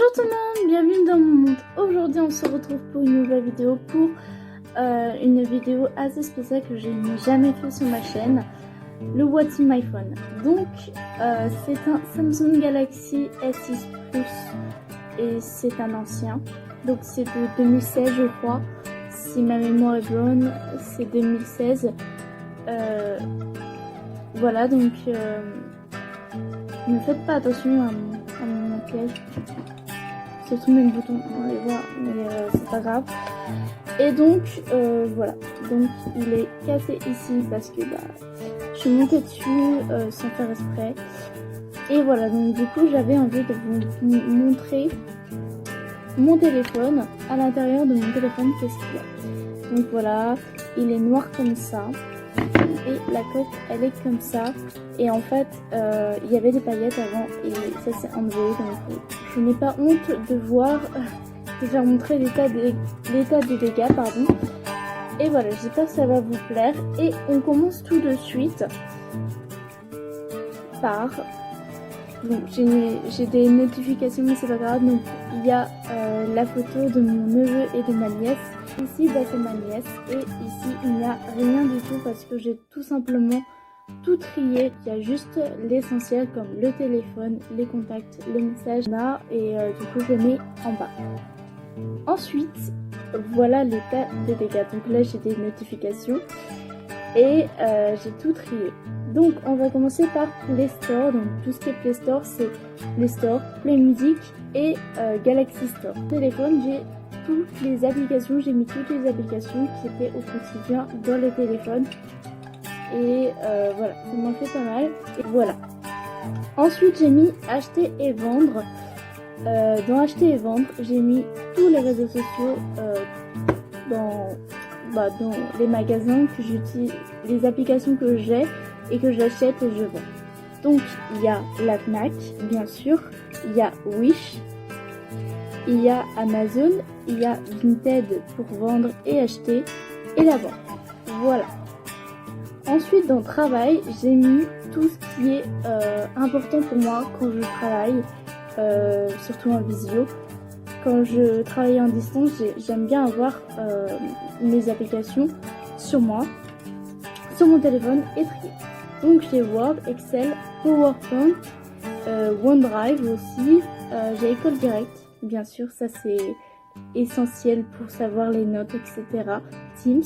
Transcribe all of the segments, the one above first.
Bonjour tout le monde, bienvenue dans mon monde. Aujourd'hui on se retrouve pour une nouvelle vidéo, une vidéo assez spéciale que je n'ai jamais fait sur ma chaîne, le What's in my phone. Donc c'est un Samsung Galaxy S6 Plus et c'est un ancien, donc c'est de 2016 je crois, si ma mémoire est bonne, c'est 2016. Voilà, donc ne faites pas attention à mon maquillage. Surtout mes boutons, on les voit, mais c'est pas grave. Et donc voilà, donc il est cassé ici parce que je suis montée dessus sans faire exprès. Et voilà, donc du coup j'avais envie de vous montrer mon téléphone. À l'intérieur de mon téléphone, qu'est-ce qu'il y a. Donc voilà, il est noir comme ça. Et la coque elle est comme ça, et en fait il y avait des paillettes avant et ça s'est enlevé, donc je n'ai pas honte de faire montrer l'état des dégâts, pardon. Et voilà, j'espère que ça va vous plaire et on commence tout de suite par, donc j'ai des notifications mais c'est pas grave, donc il y a la photo de mon neveu et de ma nièce. Ici c'est ma nièce et ici il n'y a rien du tout parce que j'ai tout simplement tout trié. Il y a juste l'essentiel comme le téléphone, les contacts, les messages là, et du coup je mets en bas. Ensuite voilà l'état des dégâts, donc là j'ai des notifications et j'ai tout trié. Donc on va commencer par Play Store. Donc tout ce qui est Play Store, c'est Play Store, Play Music et Galaxy Store. Téléphone, j'ai toutes les applications, j'ai mis toutes les applications qui étaient au quotidien dans le téléphone. Et voilà, ça m'en fait pas mal. Et voilà. Ensuite j'ai mis acheter et vendre. Dans acheter et vendre, j'ai mis tous les réseaux sociaux dans les magasins que j'utilise, les applications que j'ai et que j'achète et je vends. Donc il y a la Fnac, bien sûr, il y a Wish, il y a Amazon, il y a Vinted pour vendre et acheter, et la vente. Voilà. Ensuite dans travail, j'ai mis tout ce qui est important pour moi quand je travaille, surtout en visio. Quand je travaille en distance, j'aime bien avoir mes applications sur moi, sur mon téléphone et trier. Donc j'ai Word, Excel, PowerPoint, OneDrive aussi, j'ai École Directe, bien sûr, ça c'est essentiel pour savoir les notes, etc. Teams,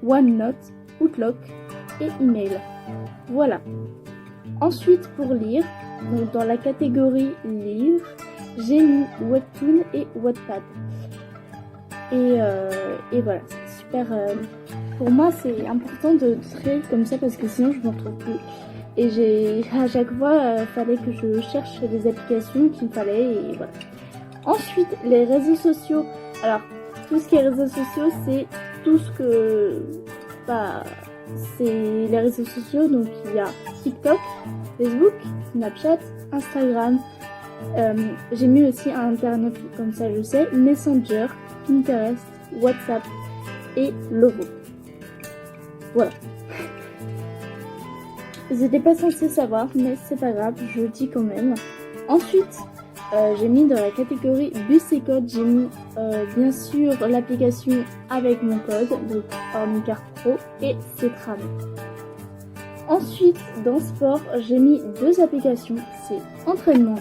OneNote, Outlook et Email. Voilà. Ensuite pour lire, donc dans la catégorie livres, j'ai mis Webtoon et Wattpad. Et voilà, c'est super. Pour moi, c'est important de trier comme ça parce que sinon je ne me retrouve plus. Et à chaque fois, fallait que je cherche les applications qu'il me fallait et voilà. Ensuite, les réseaux sociaux. Alors, tout ce qui est réseaux sociaux, c'est tout ce que. C'est les réseaux sociaux. Donc, il y a TikTok, Facebook, Snapchat, Instagram. J'ai mis aussi un Internet, comme ça je sais, Messenger, Pinterest, WhatsApp et Logo. Voilà. J'étais pas censée savoir, mais c'est pas grave, je le dis quand même. Ensuite, j'ai mis dans la catégorie bus et code, j'ai mis bien sûr l'application avec mon code, donc Ornicard Pro et Cetram. Ensuite, dans sport, j'ai mis deux applications, c'est entraînement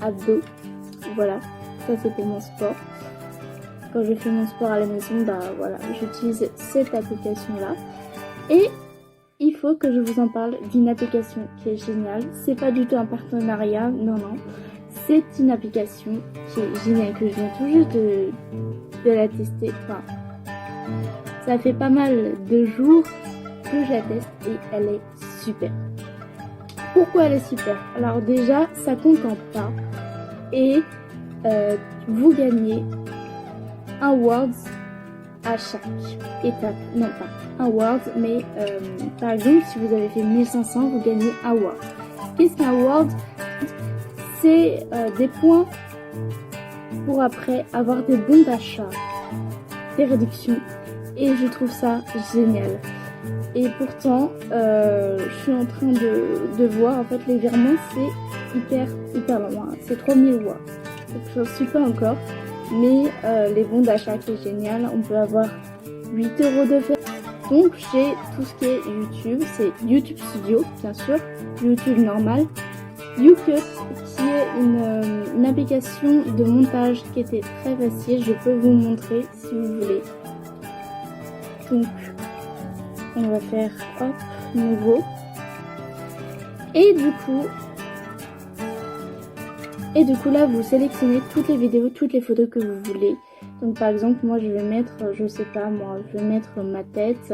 abdos, voilà, ça c'est pour mon sport. Quand je fais mon sport à la maison, voilà, j'utilise cette application là. Et il faut que je vous en parle d'une application qui est géniale. C'est pas du tout un partenariat, non. C'est une application qui est géniale, que je viens tout juste de la tester. Enfin, ça fait pas mal de jours que je la teste et elle est super. Pourquoi elle est super? Alors déjà, ça compte en pas et vous gagnez un Words à chaque étape. Non, pas un Words, mais par exemple, si vous avez fait 1500, vous gagnez un Word. Qu'est-ce qu'un Word? C'est des points pour après avoir des bons d'achat, des réductions, et je trouve ça génial. Et pourtant, je suis en train de voir, en fait, les virements, c'est hyper long. Hein. C'est 3000 watts. donc j'en suis pas encore. Mais les bons d'achat qui est génial, on peut avoir 8 € de frais. Donc j'ai tout ce qui est YouTube, c'est YouTube Studio bien sûr, YouTube normal, YouCut qui est une application de montage qui était très facile, je peux vous montrer si vous voulez. Donc on va faire hop, nouveau. Et du coup là vous sélectionnez toutes les vidéos, toutes les photos que vous voulez. Donc par exemple moi je vais mettre, je sais pas moi, je vais mettre ma tête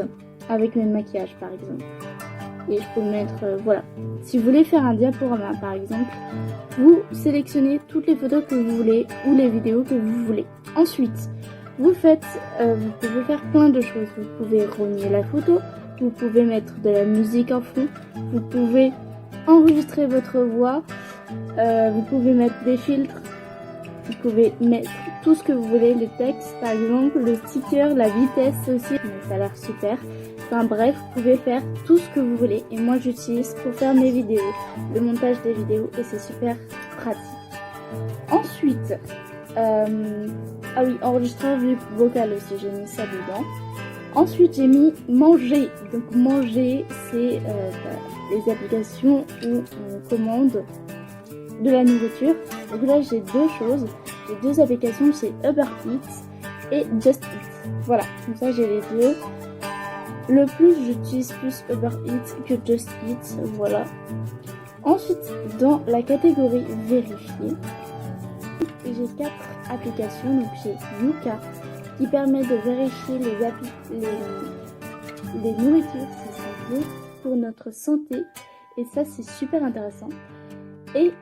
avec mes maquillages par exemple. Et je peux mettre, voilà. Si vous voulez faire un diaporama par exemple, vous sélectionnez toutes les photos que vous voulez ou les vidéos que vous voulez. Ensuite, vous pouvez faire plein de choses. Vous pouvez rogner la photo, vous pouvez mettre de la musique en fond, vous pouvez enregistrer votre voix, vous pouvez mettre des filtres, vous pouvez mettre tout ce que vous voulez, le texte par exemple, le sticker, la vitesse aussi, mais ça a l'air super. Enfin bref, vous pouvez faire tout ce que vous voulez et moi j'utilise pour faire mes vidéos, le montage des vidéos et c'est super pratique. Ensuite, ah oui, enregistreur vocal aussi, j'ai mis ça dedans. Ensuite j'ai mis manger, donc manger c'est les applications où on commande de la nourriture. Donc là j'ai deux choses, j'ai deux applications, c'est Uber Eats et Just Eat. Voilà, comme ça j'ai les deux. Le plus j'utilise plus Uber Eats que Just Eat, voilà. Ensuite dans la catégorie vérifier, j'ai 4 applications, donc j'ai Yuka qui permet de vérifier les nourritures si c'est bon pour notre santé et ça c'est super intéressant. Et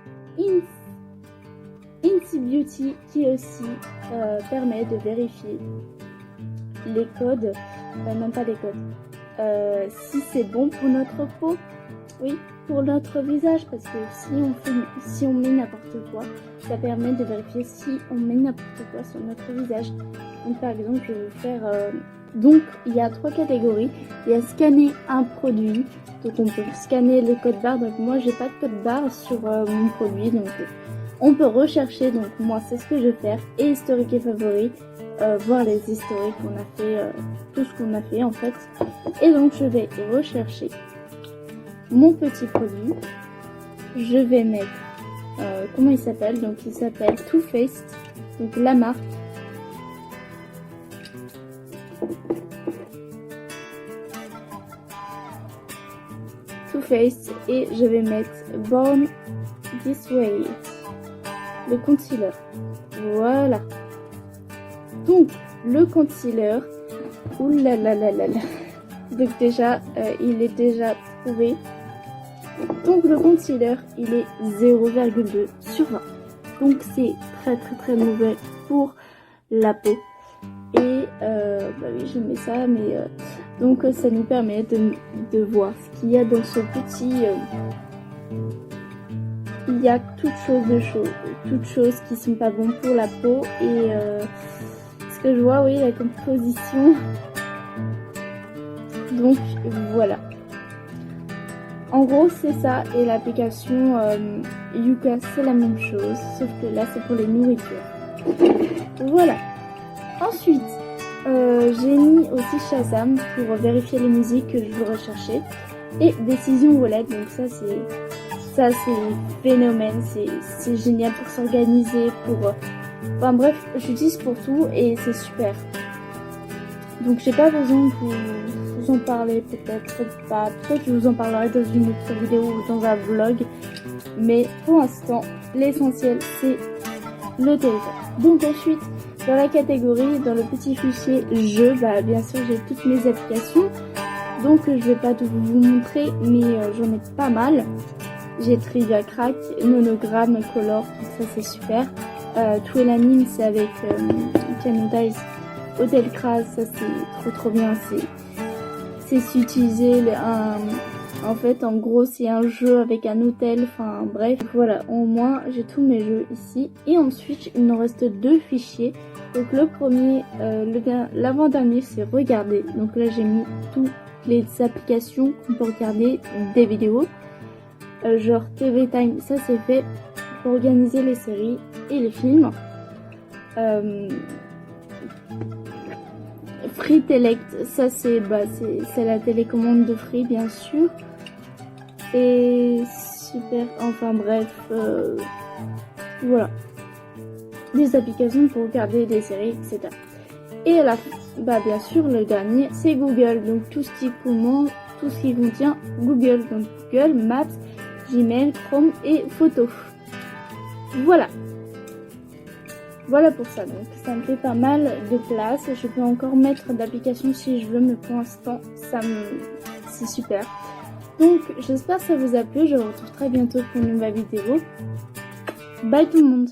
Incy Beauty qui aussi permet de vérifier les codes, non pas les codes, si c'est bon pour notre peau, oui, pour notre visage, parce que si on met n'importe quoi, ça permet de vérifier si on met n'importe quoi sur notre visage. Donc par exemple, je vais vous faire, donc il y a 3 catégories, il y a scanner un produit, donc on peut scanner le code barre, donc moi j'ai pas de code barre sur mon produit, donc on peut rechercher, donc moi c'est ce que je vais faire, et historique et favori, voir les historiques qu'on a fait, tout ce qu'on a fait en fait. Et donc je vais rechercher mon petit produit, je vais mettre, comment il s'appelle, donc il s'appelle Too Faced, donc la marque. Too Faced et je vais mettre Born This Way, le concealer, voilà. Donc le concealer, oulalalala, donc déjà il est déjà trouvé. Donc le concealer il est 0,2 sur 20, donc c'est très mauvais pour la peau. Et bah oui je mets ça, mais donc ça nous permet de voir ce qu'il y a dans ce petit. Il y a toutes choses qui sont pas bonnes pour la peau et ce que je vois, oui, la composition. Donc voilà. En gros c'est ça, et l'application Yuka c'est la même chose, sauf que là c'est pour les nourritures. Voilà. Ensuite j'ai mis aussi Shazam pour vérifier les musiques que je veux rechercher, et Décision Wallet, donc ça c'est phénomène, c'est génial pour s'organiser, pour enfin bref, j'utilise pour tout et c'est super. Donc j'ai pas besoin de vous en parler, peut-être pas, peut-être que je vous en parlerai dans une autre vidéo ou dans un vlog, mais pour l'instant l'essentiel c'est le téléphone. Donc ensuite dans la catégorie, dans le petit fichier jeux, bah bien sûr j'ai toutes mes applications, donc je vais pas tout vous montrer, mais j'en ai pas mal. J'ai Trivia Crack, Nonogram, Color, donc ça c'est super. Tout l'anime c'est avec Piano Dice, Hotel Kraz, ça c'est trop bien, c'est s'utiliser en fait en gros c'est un jeu avec un hôtel, enfin bref, voilà, au moins j'ai tous mes jeux ici. Et ensuite il nous reste 2 fichiers, donc le premier, l'avant-dernier c'est regarder, donc là j'ai mis toutes les applications qu'on peut regarder des vidéos. Genre TV Time, ça c'est fait pour organiser les séries. et les films. Free Telect, ça c'est la télécommande de Free bien sûr. Et super, enfin bref, voilà. Des applications pour regarder des séries, etc. Et à la fin, bien sûr, le dernier, c'est Google. Donc tout ce qui contient Google. Donc Google, Maps, Gmail, Chrome et Photos. Voilà. Voilà pour ça. Donc ça me fait pas mal de place. Je peux encore mettre d'applications si je veux, mais pour l'instant, c'est super. Donc j'espère que ça vous a plu. Je vous retrouve très bientôt pour une nouvelle vidéo. Bye tout le monde.